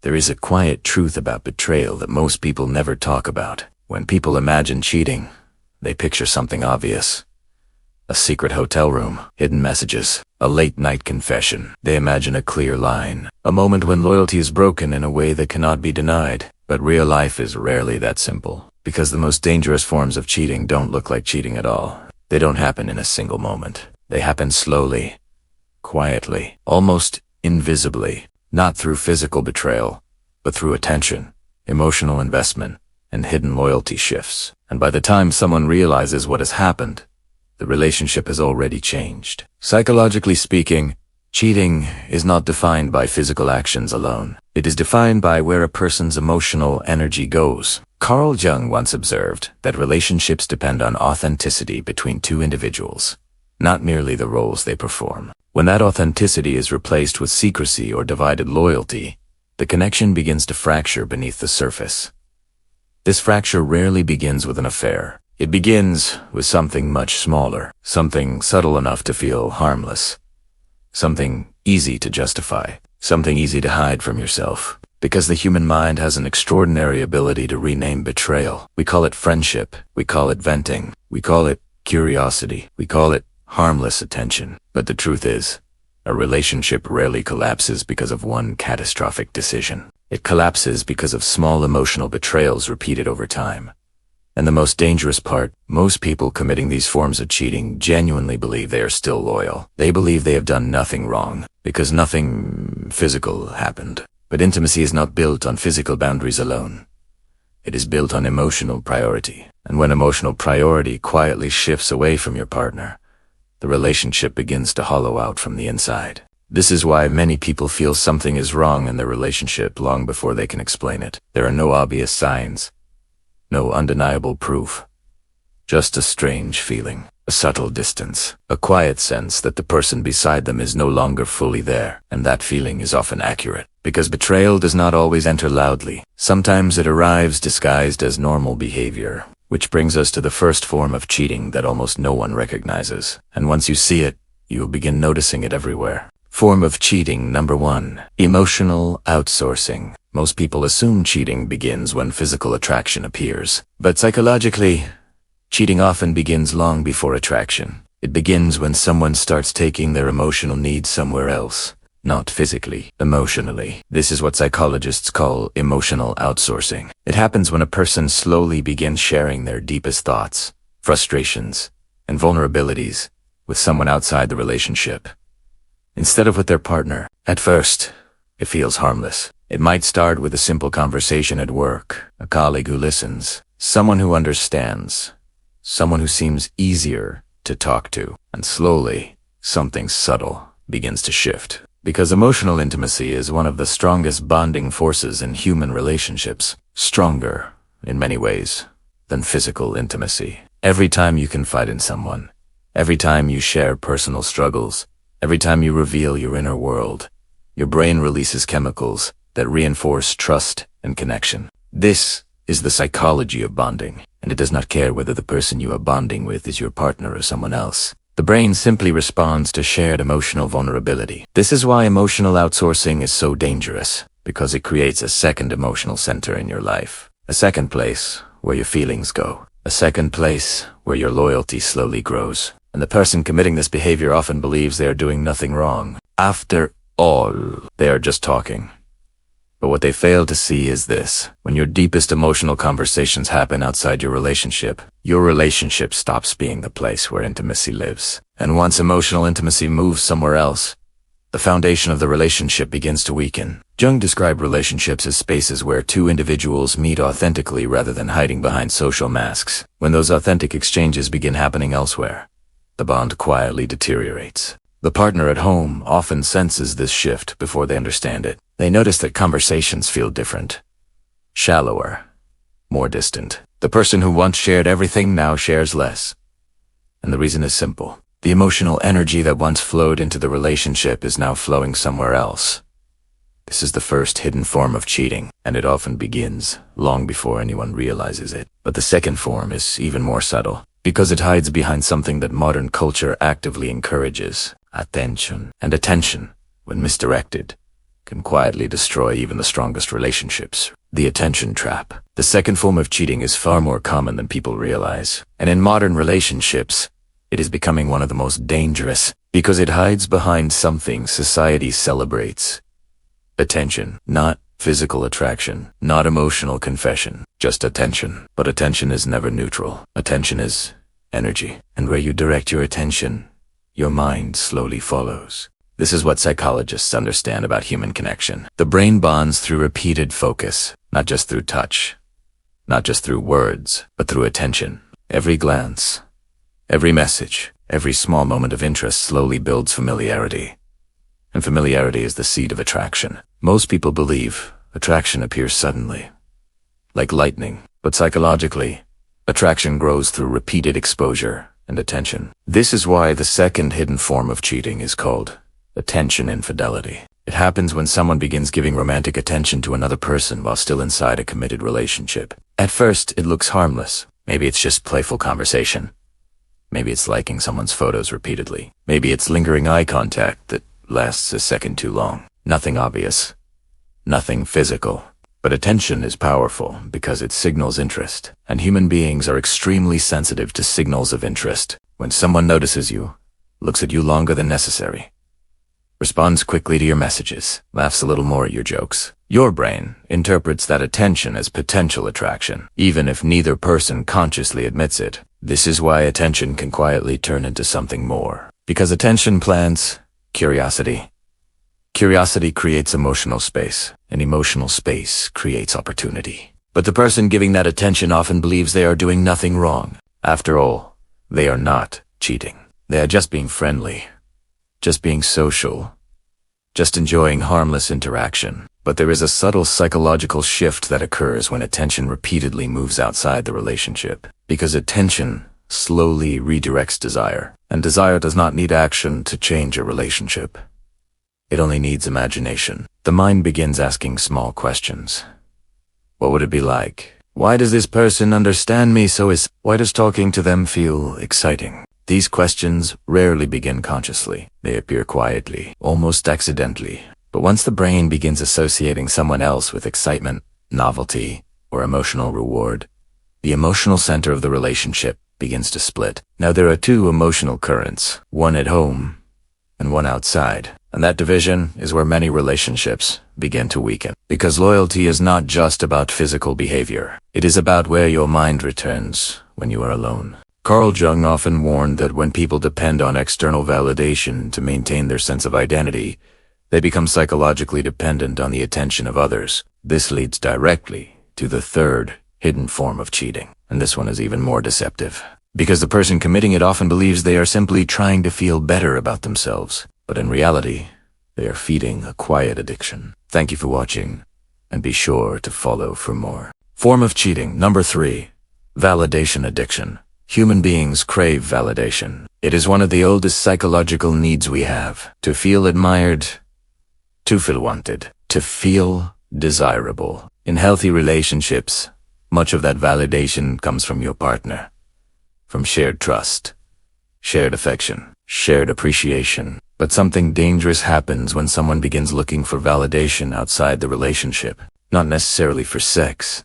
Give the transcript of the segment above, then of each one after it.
There is a quiet truth about betrayal that most people never talk about. When people imagine cheating, they picture something obvious. A secret hotel room, hidden messages, a late-night confession. They imagine a clear line, a moment when loyalty is broken in a way that cannot be denied. But real life is rarely that simple, because the most dangerous forms of cheating don't look like cheating at all. They don't happen in a single moment. They happen slowly, quietly, almost invisibly, not through physical betrayal, but through attention, emotional investment, and hidden loyalty shifts. And by the time someone realizes what has happened, the relationship has already changed. Psychologically speaking, cheating is not defined by physical actions alone. It is defined by where a person's emotional energy goes. Carl Jung once observed that relationships depend on authenticity between two individuals, not merely the roles they perform. When that authenticity is replaced with secrecy or divided loyalty, the connection begins to fracture beneath the surface. This fracture rarely begins with an affair. It begins with something much smaller, something subtle enough to feel harmless, something easy to justify, something easy to hide from yourself. Because the human mind has an extraordinary ability to rename betrayal. We call it friendship, we call it venting, we call it curiosity, we call it harmless attention. But the truth is, a relationship rarely collapses because of one catastrophic decision. It collapses because of small emotional betrayals repeated over time. And the most dangerous part, most people committing these forms of cheating genuinely believe they are still loyal. They believe they have done nothing wrong, because nothing physical happened. But intimacy is not built on physical boundaries alone. It is built on emotional priority. And when emotional priority quietly shifts away from your partner, the relationship begins to hollow out from the inside. This is why many people feel something is wrong in their relationship long before they can explain it. There are no obvious signs, no undeniable proof, just a strange feeling, a subtle distance, a quiet sense that the person beside them is no longer fully there. And that feeling is often accurate, because betrayal does not always enter loudly. Sometimes it arrives disguised as normal behavior, which brings us to the first form of cheating that almost no one recognizes. And once you see it, you will begin noticing it everywhere. Form of cheating number 1, emotional outsourcing. Most people assume cheating begins when physical attraction appears. But psychologically, cheating often begins long before attraction. It begins when someone starts taking their emotional needs somewhere else, not physically, emotionally. This is what psychologists call emotional outsourcing. It happens when a person slowly begins sharing their deepest thoughts, frustrations, and vulnerabilities with someone outside the relationship, instead of with their partner. At first, it feels harmless. It might start with a simple conversation at work, a colleague who listens, someone who understands, someone who seems easier to talk to. And slowly, something subtle begins to shift. Because emotional intimacy is one of the strongest bonding forces in human relationships, stronger, in many ways, than physical intimacy. Every time you confide in someone, every time you share personal struggles, every time you reveal your inner world, your brain releases chemicals that reinforce trust and connection. This is the psychology of bonding, and it does not care whether the person you are bonding with is your partner or someone else. The brain simply responds to shared emotional vulnerability. This is why emotional outsourcing is so dangerous, because it creates a second emotional center in your life, a second place where your feelings go, a second place where your loyalty slowly grows. And the person committing this behavior often believes they are doing nothing wrong. After all, they are just talking. But what they fail to see is this: when your deepest emotional conversations happen outside your relationship stops being the place where intimacy lives. And once emotional intimacy moves somewhere else, the foundation of the relationship begins to weaken. Jung described relationships as spaces where two individuals meet authentically rather than hiding behind social masks. When those authentic exchanges begin happening elsewhere, the bond quietly deteriorates. The partner at home often senses this shift before they understand it. They notice that conversations feel different, shallower, more distant. The person who once shared everything now shares less. And the reason is simple. The emotional energy that once flowed into the relationship is now flowing somewhere else. This is the first hidden form of cheating, and it often begins long before anyone realizes it. But the second form is even more subtle, because it hides behind something that modern culture actively encourages: attention. And attention, when misdirected, can quietly destroy even the strongest relationships. The attention trap. The second form of cheating is far more common than people realize. And in modern relationships, it is becoming one of the most dangerous because it hides behind something society celebrates. Attention, not physical attraction, not emotional confession, just attention. But attention is never neutral. Attention is energy. And where you direct your attention, your mind slowly follows. This is what psychologists understand about human connection. The brain bonds through repeated focus, not just through touch, not just through words, but through attention. Every glance, every message, every small moment of interest slowly builds familiarity. And familiarity is the seed of attraction. Most people believe attraction appears suddenly, like lightning, but psychologically, attraction grows through repeated exposure and attention. This is why the second hidden form of cheating is called attention infidelity. It happens when someone begins giving romantic attention to another person while still inside a committed relationship. At first, it looks harmless. Maybe it's just playful conversation. Maybe it's liking someone's photos repeatedly. Maybe it's lingering eye contact that lasts a second too long. Nothing obvious. Nothing physical. But attention is powerful because it signals interest. And human beings are extremely sensitive to signals of interest. When someone notices you, looks at you longer than necessary, responds quickly to your messages, laughs a little more at your jokes, your brain interprets that attention as potential attraction, even if neither person consciously admits it. This is why attention can quietly turn into something more. Because attention plants curiosity. Curiosity creates emotional space, and emotional space creates opportunity. But the person giving that attention often believes they are doing nothing wrong. After all, they are not cheating. They are just being friendly, just being social, just enjoying harmless interaction. But there is a subtle psychological shift that occurs when attention repeatedly moves outside the relationship. Because attention slowly redirects desire, and desire does not need action to change a relationship. It only needs imagination. The mind begins asking small questions. What would it be like? Why does this person understand me so why does talking to them feel exciting? These questions rarely begin consciously. They appear quietly, almost accidentally. But once the brain begins associating someone else with excitement, novelty, or emotional reward, the emotional center of the relationship begins to split. Now there are two emotional currents, one at home and one outside. And that division is where many relationships begin to weaken. Because loyalty is not just about physical behavior. It is about where your mind returns when you are alone. Carl Jung often warned that when people depend on external validation to maintain their sense of identity, they become psychologically dependent on the attention of others. This leads directly to the third hidden form of cheating. And this one is even more deceptive. Because the person committing it often believes they are simply trying to feel better about themselves. But in reality, they are feeding a quiet addiction. Thank you for watching, and be sure to follow for more. Form of cheating, number 3, validation addiction. Human beings crave validation. It is one of the oldest psychological needs we have. To feel admired, to feel wanted, to feel desirable. In healthy relationships, much of that validation comes from your partner. From shared trust, shared affection, shared appreciation. But something dangerous happens when someone begins looking for validation outside the relationship. Not necessarily for sex,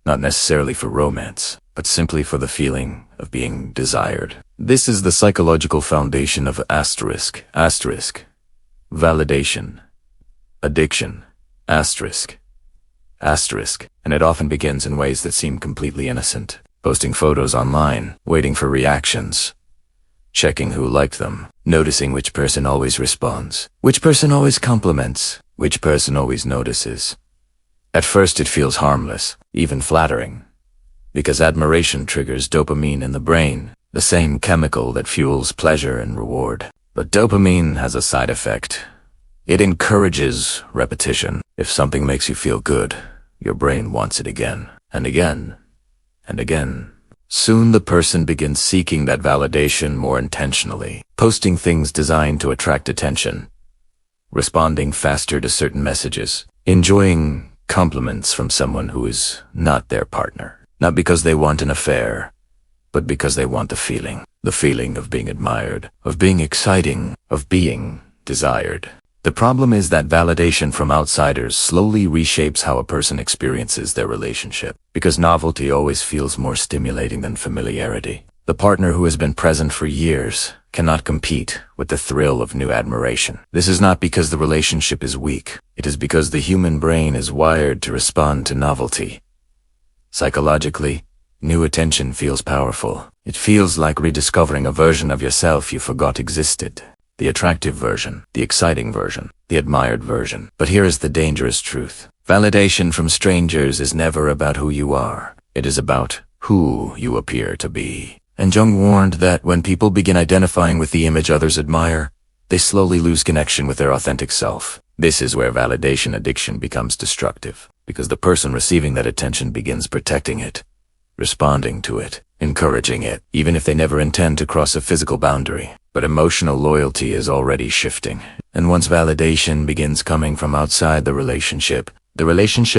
not necessarily for romance, but simply for the feeling of being desired. This is the psychological foundation of asterisk, validation, addiction, asterisk, and it often begins in ways that seem completely innocent. Posting photos online, waiting for reactions, checking who liked them, noticing which person always responds, which person always compliments, which person always notices. At first it feels harmless, even flattering, because admiration triggers dopamine in the brain, the same chemical that fuels pleasure and reward. But dopamine has a side effect. It encourages repetition. If something makes you feel good, your brain wants it again, and again, and again. Soon the person begins seeking that validation more intentionally, posting things designed to attract attention, responding faster to certain messages, enjoying compliments from someone who is not their partner. Not because they want an affair, but because they want the feeling of being admired, of being exciting, of being desired. The problem is that validation from outsiders slowly reshapes how a person experiences their relationship, because novelty always feels more stimulating than familiarity. The partner who has been present for years cannot compete with the thrill of new admiration. This is not because the relationship is weak. It is because the human brain is wired to respond to novelty. Psychologically, new attention feels powerful. It feels like rediscovering a version of yourself you forgot existed. The attractive version, the exciting version, the admired version. But here is the dangerous truth. Validation from strangers is never about who you are. It is about who you appear to be. And Jung warned that when people begin identifying with the image others admire, they slowly lose connection with their authentic self. This is where validation addiction becomes destructive, because the person receiving that attention begins protecting it, responding to it, encouraging it, even if they never intend to cross a physical boundary. But emotional loyalty is already shifting. And once validation begins coming from outside the relationship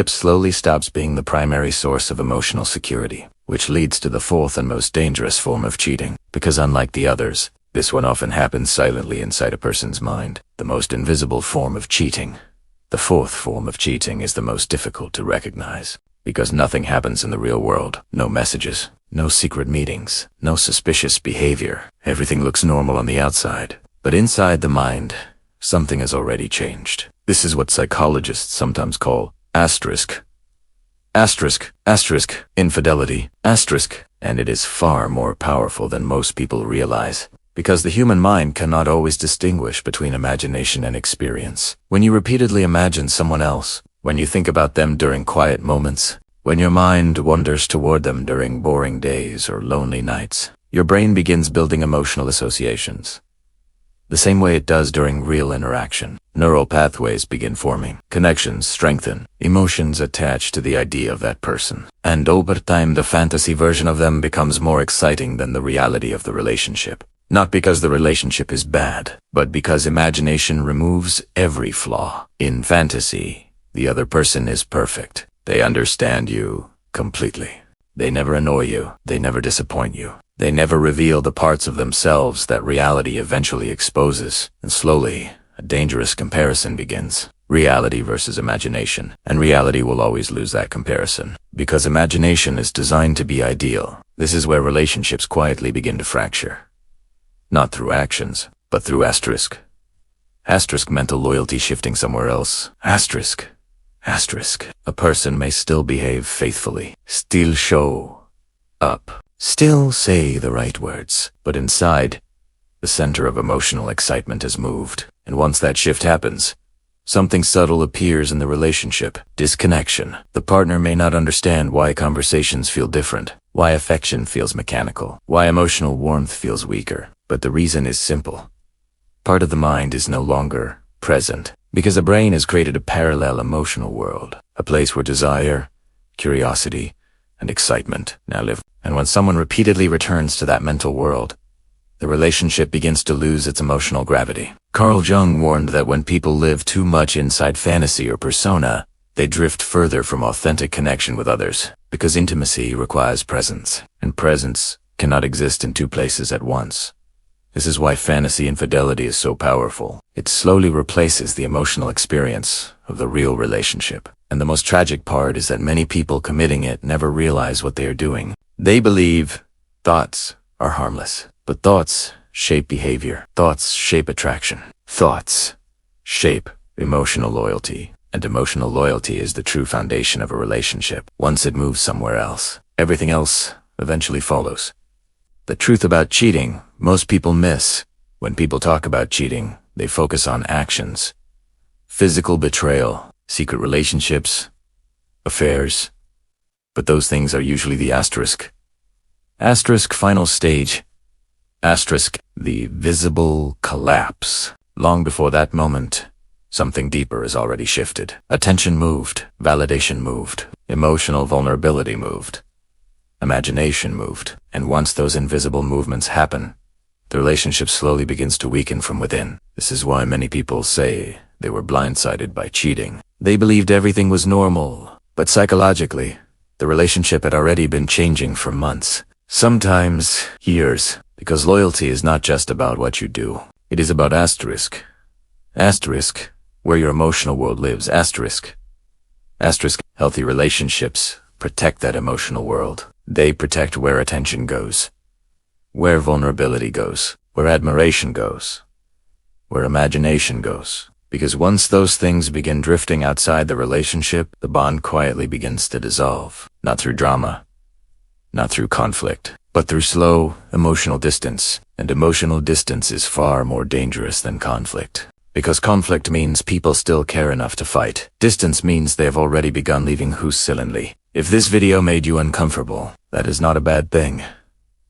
slowly stops being the primary source of emotional security, which leads to the fourth and most dangerous form of cheating. Because unlike the others, this one often happens silently inside a person's mind, the most invisible form of cheating. The fourth form of cheating is the most difficult to recognize, because nothing happens in the real world. No messages, no secret meetings, no suspicious behavior. Everything looks normal on the outside. But inside the mind, something has already changed. This is what psychologists sometimes call infidelity, and it is far more powerful than most people realize. Because the human mind cannot always distinguish between imagination and experience. When you repeatedly imagine someone else, when you think about them during quiet moments, when your mind wanders toward them during boring days or lonely nights, your brain begins building emotional associations. The same way it does during real interaction. Neural pathways begin forming, connections strengthen, emotions attach to the idea of that person. And over time, the fantasy version of them becomes more exciting than the reality of the relationship. Not because the relationship is bad, but because imagination removes every flaw. In fantasy, the other person is perfect. They understand you completely. They never annoy you. They never disappoint you. They never reveal the parts of themselves that reality eventually exposes. And slowly, a dangerous comparison begins. Reality versus imagination. And reality will always lose that comparison. Because imagination is designed to be ideal. This is where relationships quietly begin to fracture. Not through actions, but through asterisk. Asterisk mental loyalty shifting somewhere else. Asterisk. A person may still behave faithfully, still show up, still say the right words, but inside, the center of emotional excitement has moved. And once that shift happens, something subtle appears in the relationship. Disconnection. The partner may not understand why conversations feel different, why affection feels mechanical, why emotional warmth feels weaker. But the reason is simple. Part of the mind is no longer present, because the brain has created a parallel emotional world, a place where desire, curiosity, and excitement now live. And when someone repeatedly returns to that mental world, the relationship begins to lose its emotional gravity. Carl Jung warned that when people live too much inside fantasy or persona, they drift further from authentic connection with others, because intimacy requires presence, and presence cannot exist in two places at once. This is why fantasy infidelity is so powerful. It slowly replaces the emotional experience of the real relationship. And the most tragic part is that many people committing it never realize what they are doing. They believe thoughts are harmless, but thoughts shape behavior. Thoughts shape attraction. Thoughts shape emotional loyalty. And emotional loyalty is the true foundation of a relationship. Once it moves somewhere else, everything else eventually follows. The truth about cheating, most people miss. When people talk about cheating, they focus on actions. Physical betrayal, secret relationships, affairs. But those things are usually the asterisk. Asterisk final stage. Asterisk the visible collapse. Long before that moment, something deeper is already shifted. Attention moved, validation moved, emotional vulnerability moved. Imagination moved, and once those invisible movements happen, the relationship slowly begins to weaken from within. This is why many people say they were blindsided by cheating. They believed everything was normal, but psychologically, the relationship had already been changing for months, sometimes years, because loyalty is not just about what you do. It is about asterisk. Asterisk where your emotional world lives, asterisk. Asterisk, healthy relationships protect that emotional world. They protect where attention goes, where vulnerability goes, where admiration goes, where imagination goes. Because once those things begin drifting outside the relationship, the bond quietly begins to dissolve. Not through drama, not through conflict, but through slow, emotional distance. And emotional distance is far more dangerous than conflict. Because conflict means people still care enough to fight. Distance means they have already begun leaving who's silently. If this video made you uncomfortable, that is not a bad thing.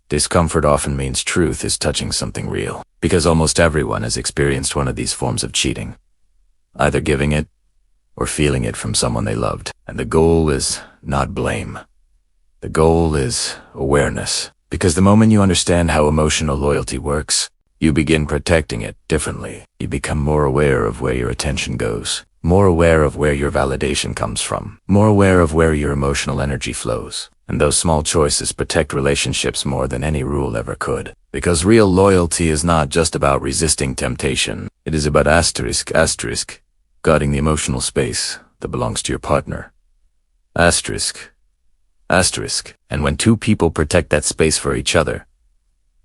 Discomfort often means truth is touching something real. Because almost everyone has experienced one of these forms of cheating. Either giving it or feeling it from someone they loved. And the goal is not blame. The goal is awareness. Because the moment you understand how emotional loyalty works, you begin protecting it differently. You become more aware of where your attention goes, more aware of where your validation comes from, more aware of where your emotional energy flows. And those small choices protect relationships more than any rule ever could. Because real loyalty is not just about resisting temptation. It is about asterisk, guarding the emotional space that belongs to your partner. Asterisk. And when two people protect that space for each other,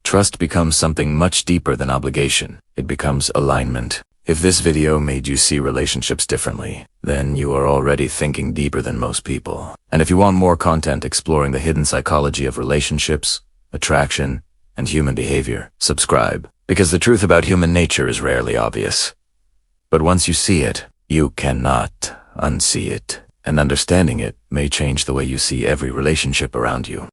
trust becomes something much deeper than obligation. It becomes alignment. If this video made you see relationships differently, then you are already thinking deeper than most people. And if you want more content exploring the hidden psychology of relationships, attraction, and human behavior, subscribe. Because the truth about human nature is rarely obvious. But once you see it, you cannot unsee it. And understanding it may change the way you see every relationship around you.